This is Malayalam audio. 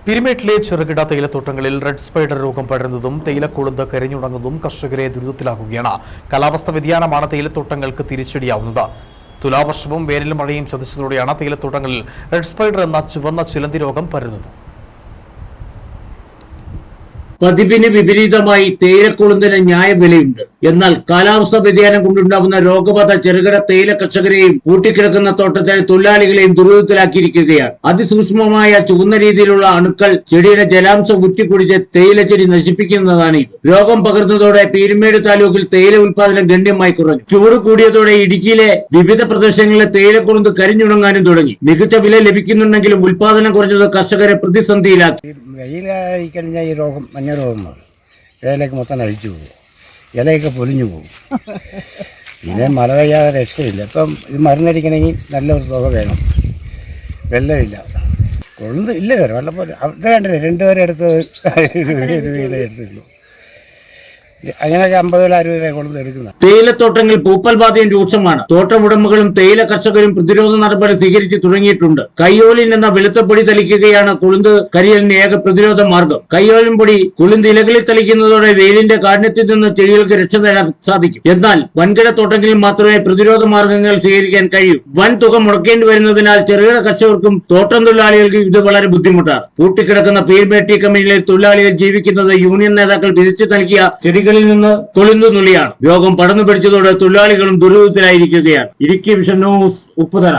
പീരുമേട്ടിലെ ചെറുകിട തേയിലത്തോട്ടങ്ങളിൽ റെഡ് സ്പൈഡർ രോഗം പടരുന്നതും തേയിലക്കൊളുന്ത് കരിഞ്ഞുണങ്ങുന്നതും കർഷകരെ ദുരിതത്തിലാക്കുകയാണ്. കാലാവസ്ഥാ വ്യതിയാനമാണ് തേയിലത്തോട്ടങ്ങൾക്ക് തിരിച്ചടിയാവുന്നത്. തുലാവർഷവും വേനലും മഴയും ചതിച്ചതോടെയാണ് തേയിലത്തോട്ടങ്ങളിൽ റെഡ് സ്പൈഡർ എന്ന ചുവന്ന ചിലന്തി രോഗം പരരുന്നത്. പതിവിന് വിപരീതമായി തേയിലക്കൊളുന്തിന് ന്യായവിലയുണ്ട്. എന്നാൽ കാലാവസ്ഥാ വ്യതിയാനം കൊണ്ടുണ്ടാകുന്ന രോഗബാധ ചെറുകിട തേയില കർഷകരെയും പൂട്ടിക്കിടക്കുന്ന തോട്ടത്തിലെ തൊഴിലാളികളെയും ദുരിതത്തിലാക്കിയിരിക്കുകയാണ്. അതിസൂക്ഷ്മമായ ചുവന്ന രീതിയിലുള്ള അണുക്കൾ ചെടിയുടെ ജലാംശം കുറ്റിക്കുടിച്ച് തേയില ചെടി നശിപ്പിക്കുന്നതാണ് ഇത്. രോഗം പകർന്നതോടെ പീരുമേട് താലൂക്കിൽ തേയില ഉൽപാദനം ഗണ്യമായി കുറഞ്ഞു. ചൂട് കൂടിയതോടെ ഇടുക്കിയിലെ വിവിധ പ്രദേശങ്ങളിലെ തേയിലക്കൊളുന്ത് കരിഞ്ഞുണങ്ങാനും തുടങ്ങി. മികച്ച വില ലഭിക്കുന്നുണ്ടെങ്കിലും ഉൽപാദനം കുറഞ്ഞത് കർഷകരെ പ്രതിസന്ധിയിലാക്കി. വെയിലായി കഴിഞ്ഞാൽ ഈ രോഗം മഞ്ഞ രോഗമാണ്. തേയിലയൊക്കെ മൊത്തം അഴിച്ചു പോകും, ഇലയൊക്കെ പൊലിഞ്ഞു പോകും. പിന്നെ മഴ പെയ്യാതെ രക്ഷയില്ല. ഇപ്പം ഇത് മരുന്നടിക്കണമെങ്കിൽ നല്ലൊരു തുക വേണം, വെള്ളമില്ല, കൊളുന്ത് ഇല്ല. വരെ വെള്ളപ്പോലെ അത് വേണ്ടേ, 2 പേരെ എടുത്ത് 20 രൂപയുടെ എടുത്തുള്ളൂ. അങ്ങനെയൊക്കെ 50-60 രൂപ കൊളുന്ത് എടുക്കുന്ന തേയിലത്തോട്ടങ്ങളിൽ പൂപ്പൽ ബാധയും രൂക്ഷമാണ്. തോട്ടമുടമകളും തേയില കർഷകരും പ്രതിരോധ നടപടി സ്വീകരിച്ചു തുടങ്ങിയിട്ടുണ്ട്. കയ്യോലിൻ എന്ന വെളുത്ത പൊടി തളിക്കുകയാണ് കൊളുന്ത് കരിയലിന് ഏക പ്രതിരോധ മാർഗം. കയ്യോലിൻ പൊടി കൊളുന്ത് ഇലകളിൽ തളിക്കുന്നതോടെ വെയിലിന്റെ കാഠിന്യത്തിൽ നിന്ന് ചെടികൾക്ക് രക്ഷ നേടാൻ സാധിക്കും. എന്നാൽ വൻകിട തോട്ടങ്ങളിൽ മാത്രമേ പ്രതിരോധ മാർഗങ്ങൾ സ്വീകരിക്കാൻ കഴിയൂ. വൻ തുക മുടക്കേണ്ടി വരുന്നതിനാൽ ചെറുകിട കർഷകർക്കും തോട്ടം തൊഴിലാളികൾക്കും ഇത് വളരെ ബുദ്ധിമുട്ടാണ്. പൂട്ടിക്കിടക്കുന്ന പീരുമേട് കമ്പനിയിലെ തൊഴിലാളികൾ ജീവിക്കുന്നത് യൂണിയൻ നേതാക്കൾ വിധിച്ചു നൽകിയ ചെടികളിൽ നിന്ന് കൊളുന്തു നുള്ളിയാണ്. രോഗം പടർന്നു പിടിച്ചതോടെ തൊഴിലാളികളും ദുരിതത്തിലായിരിക്കുകയാണ്. Idukki vision news, Upputhala.